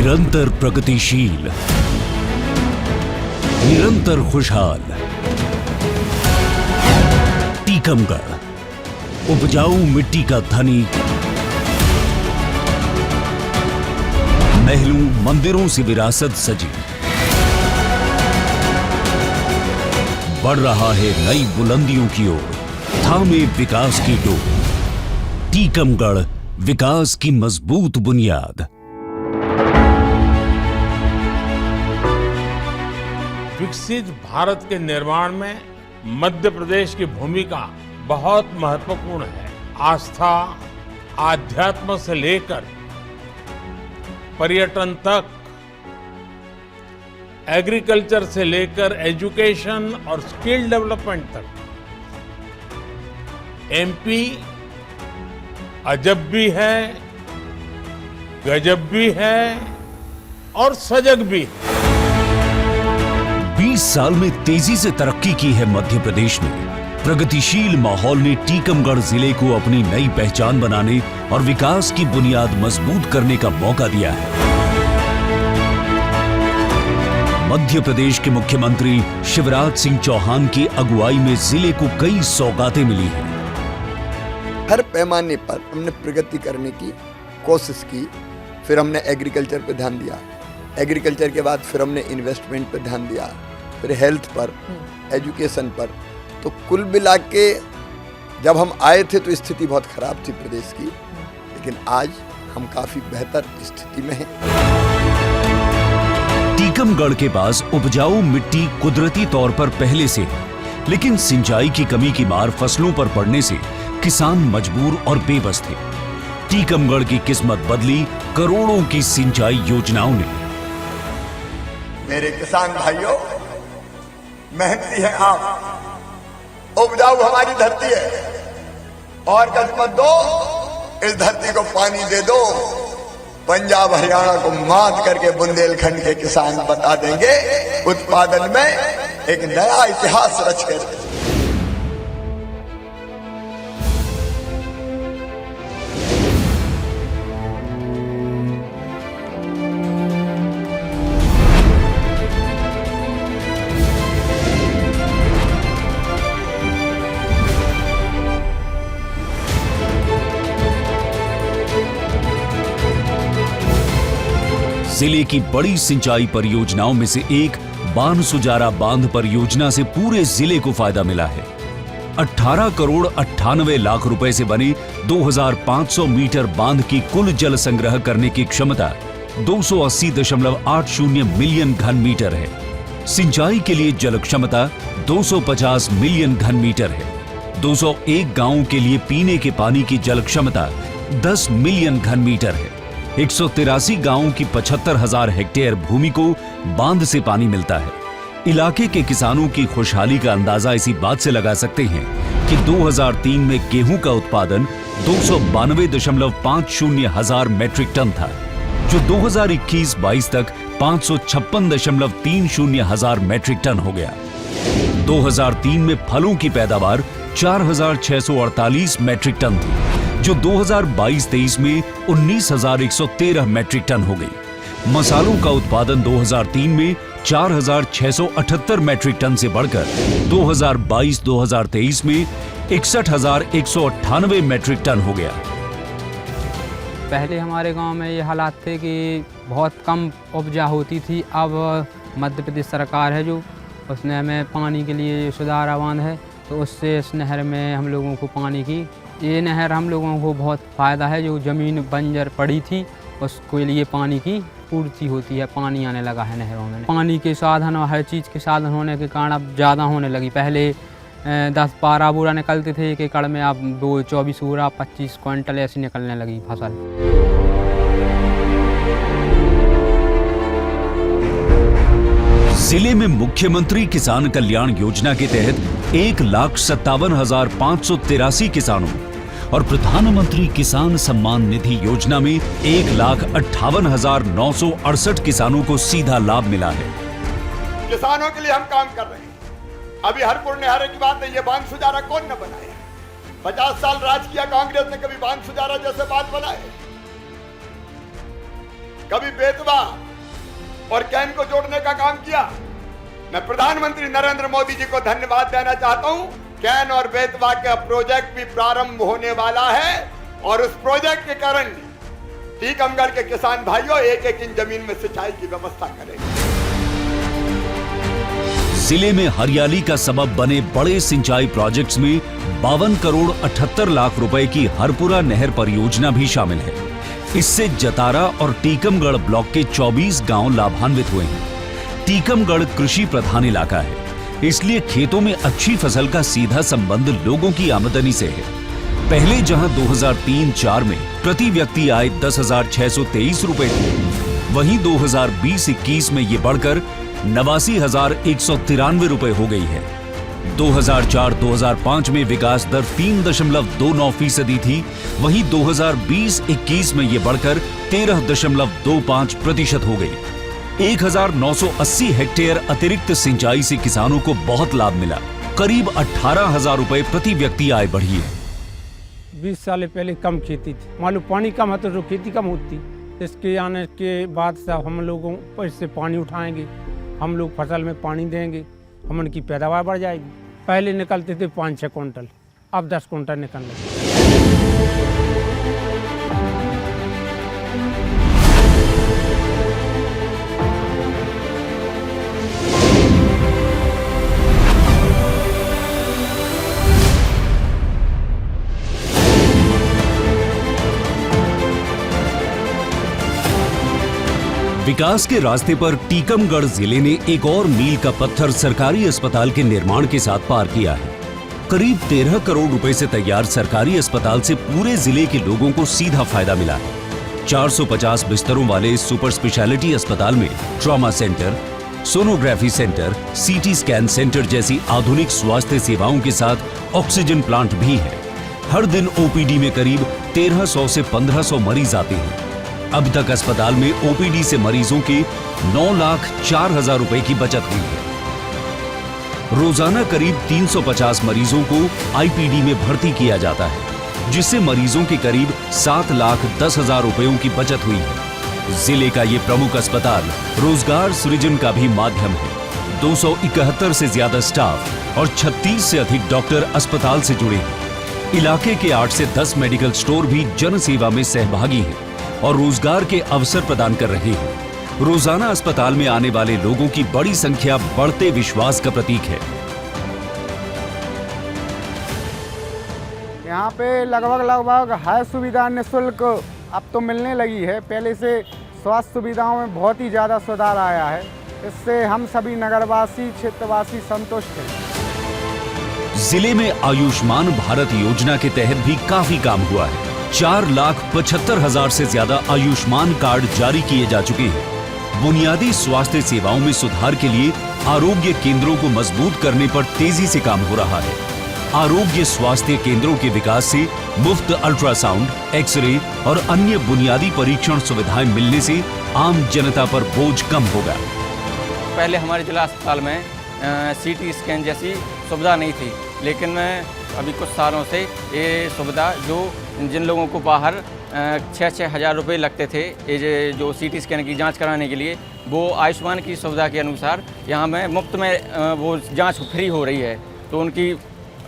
निरंतर प्रगतिशील, निरंतर खुशहाल। टीकमगढ़ उपजाऊ मिट्टी का धनी, महलों मंदिरों से विरासत सजी, बढ़ रहा है नई बुलंदियों की ओर, थामे विकास की डोर। टीकमगढ़ विकास की मजबूत बुनियाद। विकसित भारत के निर्माण में मध्य प्रदेश की भूमिका बहुत महत्वपूर्ण है। आस्था, आध्यात्म से लेकर पर्यटन तक, एग्रीकल्चर से लेकर एजुकेशन और स्किल डेवलपमेंट तक, एमपी अजब भी है, गजब भी है और सजग भी है। 20 साल में तेजी से तरक्की की है मध्य प्रदेश ने। प्रगतिशील माहौल ने टीकमगढ़ जिले को अपनी नई पहचान बनाने और विकास की बुनियाद मजबूत करने का मौका दिया है। मध्य प्रदेश के मुख्यमंत्री शिवराज सिंह चौहान की अगुवाई में जिले को कई सौगातें मिली हैं। हर पैमाने पर हमने प्रगति करने की कोशिश की। फिर हमने एग्रीकल्चर पर ध्यान दिया, एग्रीकल्चर के बाद फिर हमने इन्वेस्टमेंट पर ध्यान दिया, फिर हेल्थ पर, एजुकेशन पर। तो कुल मिला के जब हम आए थे तो स्थिति बहुत खराब थी प्रदेश की, लेकिन आज हम काफी बेहतर स्थिति में हैं। टीकमगढ़ के पास उपजाऊ मिट्टी कुदरती तौर पर पहले से है, लेकिन सिंचाई की कमी की मार फसलों पर पड़ने से किसान मजबूर और बेबस थे। टीकमगढ़ की किस्मत बदली करोड़ों की सिंचाई योजनाओं ने। मेरे किसान भाइयों, मेहनती हैं आप, उपजाऊ हमारी धरती है, और कष्ट मत दो, इस धरती को पानी दे दो। पंजाब हरियाणा को मात करके बुंदेलखंड के किसान बता देंगे उत्पादन में एक नया इतिहास रच कर। जिले की बड़ी सिंचाई परियोजनाओं में से एक बानसुजारा बांध परियोजना से पूरे जिले को फायदा मिला है। 18 करोड़ 98 लाख रुपए से बने 2500 मीटर बांध की कुल जल संग्रह करने की क्षमता 280.80 मिलियन घन मीटर है। सिंचाई के लिए जल क्षमता 250 मिलियन घन मीटर है। 201 गांवों के लिए पीने के पानी की जल क्षमता 10 मिलियन घन मीटर है। 183 गांवों की 75,000 हेक्टेयर भूमि को बांध से पानी मिलता है। इलाके के किसानों की खुशहाली का अंदाजा इसी बात से लगा सकते हैं कि 2003 में गेहूं का उत्पादन 292.50 हजार मैट्रिक टन था, जो 2021-22 तक 556.30 हजार मैट्रिक टन हो गया। 2003 में फलों की पैदावार 4,648 मैट्रिक टन थी, जो 2022-23 में 19,113 मैट्रिक टन हो गई। मसालों का उत्पादन 2003 में 4,678 मैट्रिक टन से बढ़कर 2022-23 में 61,198 मैट्रिक टन हो गया। पहले हमारे गांव में ये हालात थे कि बहुत कम उपजा होती थी। अब मध्य प्रदेश सरकार है जो, उसने हमें पानी के लिए सुधारा बांध है, तो उससे इस नहर में हम लोगों को पानी की, ये नहर हम लोगों को बहुत फ़ायदा है। जो ज़मीन बंजर पड़ी थी उसके लिए पानी की पूर्ति होती है, पानी आने लगा है नहरों में। पानी के साधन और हर चीज़ के साधन होने के कारण अब ज़्यादा होने लगी। पहले 10-12 बोरा निकलते थे एक एकड़ में, अब 24 बोरा 25 क्विंटल ऐसी निकलने लगी फसल। जिले में मुख्यमंत्री किसान कल्याण योजना के तहत 1,57,583 किसानों और प्रधानमंत्री किसान सम्मान निधि योजना में 1,58,968 किसानों को सीधा लाभ मिला है। किसानों के लिए हम काम कर रहे हैं। अभी हर पुण्यहारे की बात है, ये बांध सुजारा कौन न बनाया? 50 साल राज किया कांग्रेस ने, कभी बांध सुजारा जैसे बात बनाए? कभी बेतवा और कैन को जोड़ने का काम किया। मैं प्रधानमंत्री नरेंद्र मोदी जी को धन्यवाद देना चाहता हूं। कैन और बेतवा का प्रोजेक्ट भी प्रारंभ होने वाला है और उस प्रोजेक्ट के कारण टीकमगढ़ के किसान भाइयों एक एक इंच जमीन में सिंचाई की व्यवस्था करेंगे। जिले में हरियाली का सबब बने बड़े सिंचाई प्रोजेक्ट्स में 52 करोड़ 78 लाख रुपए की हरपुरा नहर परियोजना भी शामिल है। इससे जतारा और टीकमगढ़ ब्लॉक के 24 गांव लाभान्वित हुए हैं। टीकमगढ़ कृषि प्रधान इलाका है, इसलिए खेतों में अच्छी फसल का सीधा संबंध लोगों की आमदनी से है। पहले जहां 2003-04 में प्रति व्यक्ति आय 10,623 रुपए थी, वहीं 2020-21 में ये बढ़कर 89,193 रुपए हो गई है। 2004-2005 में विकास दर 3.29% थी, वहीं 2020-21 में ये बढ़कर 13.25% हो गई। 1,980 हेक्टेयर अतिरिक्त सिंचाई से किसानों को बहुत लाभ मिला। करीब 18,000 रुपए प्रति व्यक्ति आय बढ़ी है। 20 साल पहले कम खेती थी, मालूम पानी कम है तो खेती कम होती। इसके आने के बाद से हम लोगों पर इससे पानी उठाएंगे, हम लोग फसल में पानी देंगे, हम उनकी पैदावार बढ़ जाएगी। पहले निकलते थे 5-6 क्विंटल, अब 10 क्विंटल निकल रहे। विकास के रास्ते पर टीकमगढ़ जिले ने एक और मील का पत्थर सरकारी अस्पताल के निर्माण के साथ पार किया है। करीब 13 करोड़ रुपए से तैयार सरकारी अस्पताल से पूरे जिले के लोगों को सीधा फायदा मिला है। 450 बिस्तरों वाले इस सुपर स्पेशलिटी अस्पताल में trauma centre, sonography centre, CT scan centre जैसी आधुनिक स्वास्थ्य सेवाओं के साथ ऑक्सीजन प्लांट भी है। हर दिन ओपीडी में करीब 1300 से 1500 मरीज आते हैं। अब तक अस्पताल में ओपीडी से मरीजों के 9,04,000 रुपए की बचत हुई है। रोजाना करीब 350 मरीजों को आईपीडी में भर्ती किया जाता है, जिससे मरीजों के करीब 7,10,000 रुपयों की बचत हुई है। जिले का ये प्रमुख अस्पताल रोजगार सृजन का भी माध्यम है। 271 से ज्यादा स्टाफ और 36 से अधिक डॉक्टर अस्पताल से जुड़े हैं। इलाके के 8 से 10 मेडिकल स्टोर भी जन सेवा में सहभागी हैं और रोजगार के अवसर प्रदान कर रहे हैं। रोजाना अस्पताल में आने वाले लोगों की बड़ी संख्या बढ़ते विश्वास का प्रतीक है। यहाँ पे लगभग हर सुविधा निःशुल्क अब तो मिलने लगी है। पहले से स्वास्थ्य सुविधाओं में बहुत ही ज़्यादा सुधार आया है। इससे हम सभी नगरवासी क्षेत्रवासी संतुष्ट हैं। जिले में आयुष्मान भारत योजना के तहत भी काफी काम हुआ है। 4,75,000 से ज्यादा आयुष्मान कार्ड जारी किए जा चुके हैं। बुनियादी स्वास्थ्य सेवाओं में सुधार के लिए आरोग्य केंद्रों को मजबूत करने पर तेजी से काम हो रहा है। आरोग्य स्वास्थ्य केंद्रों के विकास से मुफ्त अल्ट्रासाउंड, एक्सरे और अन्य बुनियादी परीक्षण सुविधाएं मिलने से आम जनता पर बोझ कम होगा। पहले हमारे जिला अस्पताल में सीटी स्कैन जैसी सुविधा नहीं थी, लेकिन अभी कुछ सालों से ये सुविधा जिन लोगों को बाहर 6-6 हज़ार रुपये लगते थे ये जो सीटी स्कैन की जांच कराने के लिए, वो आयुष्मान की सुविधा के अनुसार यहाँ में मुफ्त में वो जांच फ्री हो रही है। तो उनकी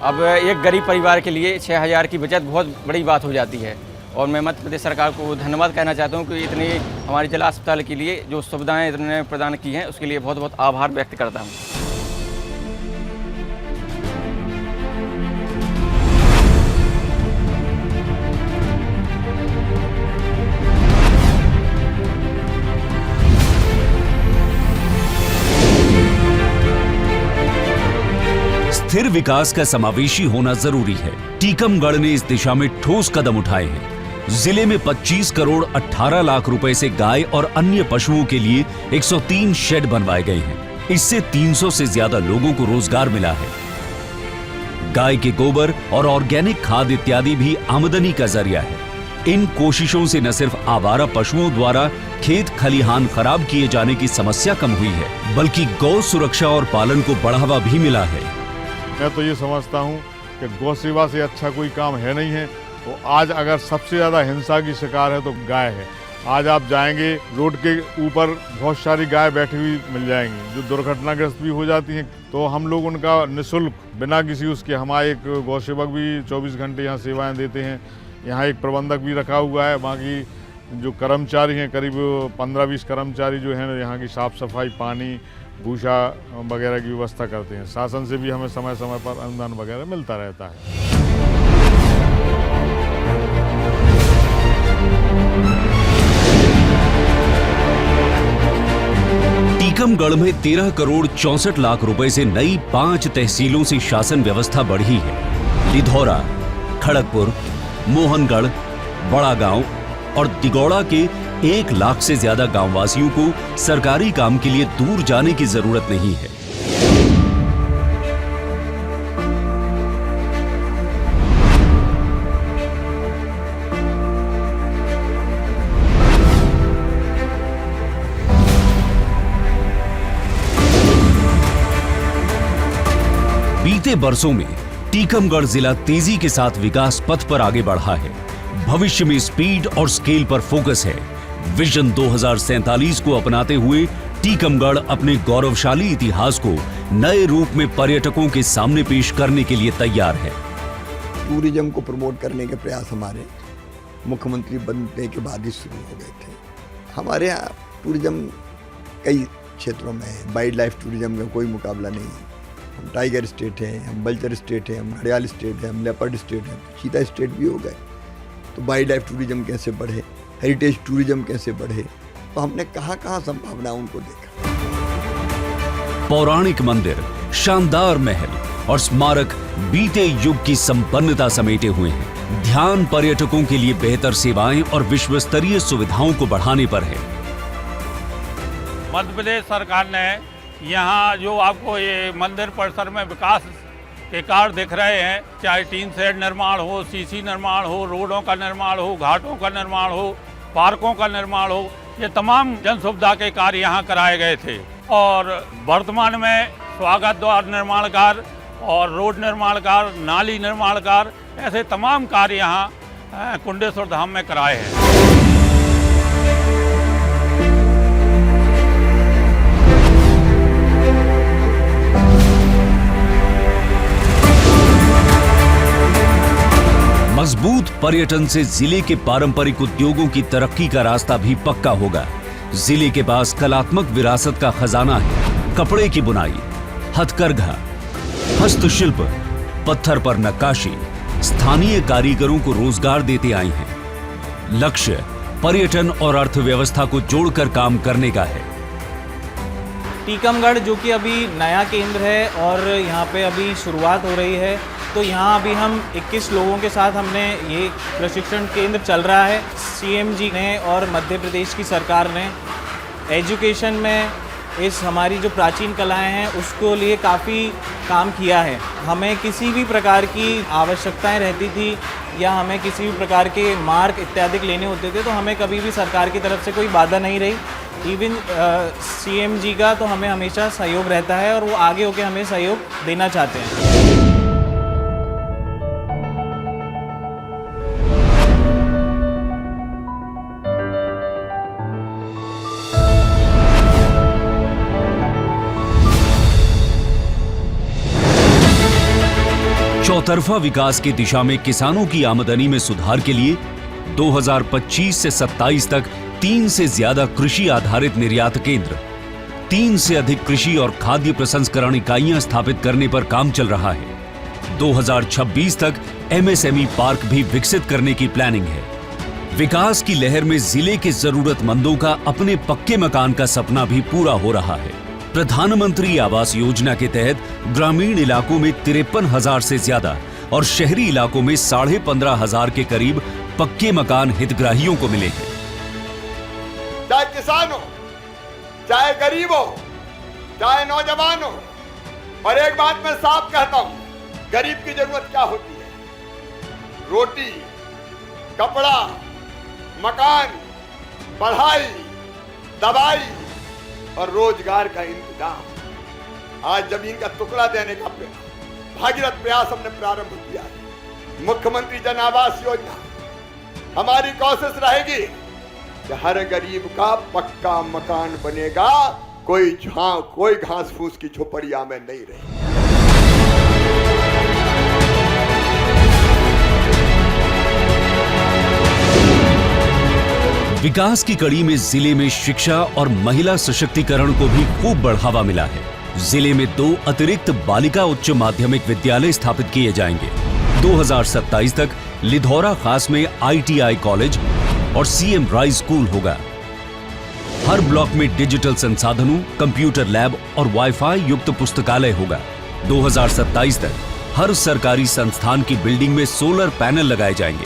अब एक गरीब परिवार के लिए 6,000 की बचत बहुत बड़ी बात हो जाती है। और मैं मध्य प्रदेश सरकार को धन्यवाद कहना चाहता हूँ कि इतनी हमारे जिला अस्पताल के लिए जो सुविधाएँ इतने प्रदान की हैं उसके लिए बहुत बहुत आभार व्यक्त करता हूँ। स्थिर विकास का समावेशी होना जरूरी है। टीकमगढ़ ने इस दिशा में ठोस कदम उठाए हैं। जिले में 25 करोड़ 18 लाख रुपए से गाय और अन्य पशुओं के लिए 103 शेड बनवाए गए हैं। इससे 300 से ज्यादा लोगों को रोजगार मिला है। गाय के गोबर और ऑर्गेनिक खाद इत्यादि भी आमदनी का जरिया है। इन कोशिशों से न सिर्फ आवारा पशुओं द्वारा खेत खलिहान खराब किए जाने की समस्या कम हुई है, बल्कि गौ सुरक्षा और पालन को बढ़ावा भी मिला है। मैं तो ये समझता हूँ कि गौ सेवा से अच्छा कोई काम है नहीं है। तो आज अगर सबसे ज़्यादा हिंसा की शिकार है तो गाय है। आज आप जाएंगे, रोड के ऊपर बहुत सारी गाय बैठी हुई मिल जाएंगी जो दुर्घटनाग्रस्त भी हो जाती हैं। तो हम लोग उनका निःशुल्क बिना किसी उसके, हमारे एक गौ सेवक भी 24 घंटे यहाँ सेवाएं देते हैं। यहाँ एक प्रबंधक भी रखा हुआ है। बाकी जो कर्मचारी हैं, करीब 15-20 कर्मचारी जो हैं यहाँ की साफ़ सफाई, पानी, भूसा वगैरह की व्यवस्था करते हैं। शासन से भी हमें समय समय पर अनुदान वगैरह मिलता रहता है। टीकमगढ़ में 13 करोड़ 64 लाख रुपए से नई 5 तहसीलों से शासन व्यवस्था बढ़ी है। लिधौरा, खड़गपुर, मोहनगढ़, बड़ा गांव और दिगौड़ा के 1 लाख से ज्यादा गांववासियों को सरकारी काम के लिए दूर जाने की जरूरत नहीं है। बीते बरसों में टीकमगढ़ जिला तेजी के साथ विकास पथ पर आगे बढ़ा है। भविष्य में स्पीड और स्केल पर फोकस है। विजन 2047 को अपनाते हुए टीकमगढ़ अपने गौरवशाली इतिहास को नए रूप में पर्यटकों के सामने पेश करने के लिए तैयार है। टूरिज्म को प्रमोट करने के प्रयास हमारे मुख्यमंत्री बनने के बाद ही शुरू हो गए थे। हमारे यहाँ टूरिज्म कई क्षेत्रों में है। वाइल्ड लाइफ टूरिज्म का कोई मुकाबला नहीं है। हम टाइगर स्टेट हैं, हम बल्चर स्टेट हैं, हम घड़ियाल स्टेट हैं, हम लेपर्ड स्टेट हैं, चीता स्टेट भी हो गए। तो वाइल्ड लाइफ टूरिज्म कैसे बढ़े, हेरिटेज टूरिज्म कैसे बढ़े, तो हमने कहाँ संभावनाओं को देखा। पौराणिक मंदिर, शानदार महल और स्मारक बीते युग की संपन्नता समेटे हुए हैं। ध्यान पर्यटकों के लिए बेहतर सेवाएं और विश्वस्तरीय सुविधाओं को बढ़ाने पर है। मध्य प्रदेश सरकार ने यहाँ जो आपको ये मंदिर परिसर में विकास के कार्य दिख रहे हैं, चाहे टीन शेड निर्माण हो, सीसी निर्माण हो, रोडों का निर्माण हो, घाटों का निर्माण हो, पार्कों का निर्माण हो, ये तमाम जन सुविधा के कार्य यहाँ कराए गए थे। और वर्तमान में स्वागत द्वार निर्माण कार्य और रोड निर्माण कार्य, नाली निर्माण कार्य, ऐसे तमाम कार्य यहाँ कुंडेश्वर धाम में कराए हैं। मजबूत पर्यटन से जिले के पारंपरिक उद्योगों की तरक्की का रास्ता भी पक्का होगा। जिले के पास कलात्मक विरासत का खजाना है। कपड़े की बुनाई, हथकरघा, हस्तशिल्प, पत्थर पर नक्काशी स्थानीय कारीगरों को रोजगार देते आए हैं। लक्ष्य पर्यटन और अर्थव्यवस्था को जोड़कर काम करने का है। टीकमगढ़ जो कि अभी नया केंद्र है और यहाँ पे अभी शुरुआत हो रही है, तो यहाँ अभी हम 21 लोगों के साथ हमने ये प्रशिक्षण केंद्र चल रहा है। सीएम जी ने और मध्य प्रदेश की सरकार ने एजुकेशन में इस हमारी जो प्राचीन कलाएं हैं उसको लिए काफ़ी काम किया है। हमें किसी भी प्रकार की आवश्यकताएं रहती थी या हमें किसी भी प्रकार के मार्क इत्यादि लेने होते थे, तो हमें कभी भी सरकार की तरफ से कोई बाधा नहीं रही। इवन सीएम जी का तो हमें हमेशा सहयोग रहता है और वो आगे होकर हमें सहयोग देना चाहते हैं। चौतरफा विकास की दिशा में किसानों की आमदनी में सुधार के लिए 2025 से 27 तक 3 से ज्यादा कृषि आधारित निर्यात केंद्र, 3 से अधिक कृषि और खाद्य प्रसंस्करण इकाइयां स्थापित करने पर काम चल रहा है। 2026 तक एमएसएमई पार्क भी विकसित करने की प्लानिंग है। विकास की लहर में जिले के जरूरतमंदों का अपने पक्के मकान का सपना भी पूरा हो रहा है। प्रधानमंत्री आवास योजना के तहत ग्रामीण इलाकों में 53,000 से ज्यादा और शहरी इलाकों में 15,500 के करीब पक्के मकान हितग्राहियों को मिले हैं। चाहे किसान हो, चाहे गरीब हो, चाहे नौजवान हो, और एक बात मैं साफ कहता हूं, गरीब की जरूरत क्या होती है? रोटी, कपड़ा, मकान, पढ़ाई, दवाई और रोजगार का इंतजाम। आज जमीन का टुकड़ा देने का भागीरथ प्रयास हमने प्रारंभ किया है। मुख्यमंत्री जन आवास योजना, हमारी कोशिश रहेगी कि हर गरीब का पक्का मकान बनेगा, कोई घास फूस की झोपड़िया में नहीं रहेगी। विकास की कड़ी में जिले में शिक्षा और महिला सशक्तिकरण को भी खूब बढ़ावा मिला है। जिले में 2 अतिरिक्त बालिका उच्च माध्यमिक विद्यालय स्थापित किए जाएंगे। 2027 तक लिधौरा खास में ITI कॉलेज और CM राइज स्कूल होगा। हर ब्लॉक में डिजिटल संसाधनों, कंप्यूटर लैब और वाईफाई युक्त पुस्तकालय होगा। 2027 तक हर सरकारी संस्थान की बिल्डिंग में सोलर पैनल लगाए जाएंगे।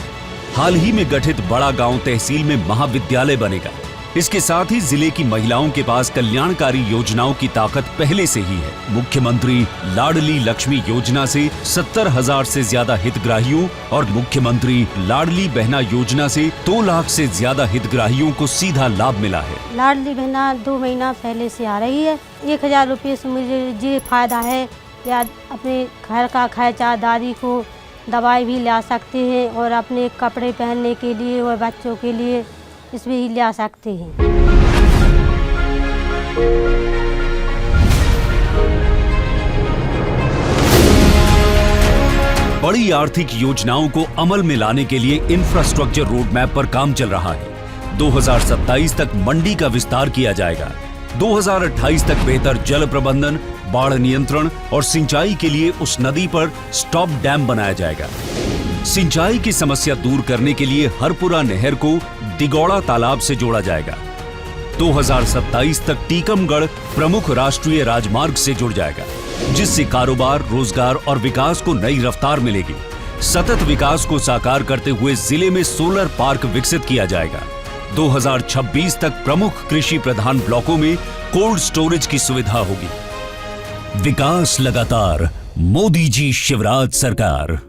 हाल ही में गठित बड़ा गांव तहसील में महाविद्यालय बनेगा। इसके साथ ही जिले की महिलाओं के पास कल्याणकारी योजनाओं की ताकत पहले से ही है। मुख्यमंत्री लाडली लक्ष्मी योजना से 70,000 से ज्यादा हितग्राहियों और मुख्यमंत्री लाडली बहना योजना से 2 लाख से ज्यादा हितग्राहियों को सीधा लाभ मिला है। लाडली बहना 2 महीना पहले से आ रही है। 1,000 रुपये से मुझे ये फायदा है या अपने घर का खर्चा, दादी को दवाई भी ला सकते हैं और अपने कपड़े पहनने के लिए और बच्चों के लिए इसमें ही ला सकते हैं। बड़ी आर्थिक योजनाओं को अमल में लाने के लिए इंफ्रास्ट्रक्चर रोड मैप पर काम चल रहा है। 2027 तक मंडी का विस्तार किया जाएगा। 2028 तक बेहतर जल प्रबंधन, बाढ़ नियंत्रण और सिंचाई के लिए उस नदी पर स्टॉप डैम बनाया जाएगा। सिंचाई की समस्या दूर करने के लिए हरपुरा नहर को दिगौड़ा तालाब से जोड़ा जाएगा। 2027 तक टीकमगढ़ प्रमुख राष्ट्रीय राजमार्ग से जुड़ जाएगा, जिससे कारोबार, रोजगार और विकास को नई रफ्तार मिलेगी। सतत विकास को साकार करते हुए जिले में सोलर पार्क विकसित किया जाएगा। 2026 तक प्रमुख कृषि प्रधान ब्लॉकों में कोल्ड स्टोरेज की सुविधा होगी। विकास लगातार, मोदी जी शिवराज सरकार।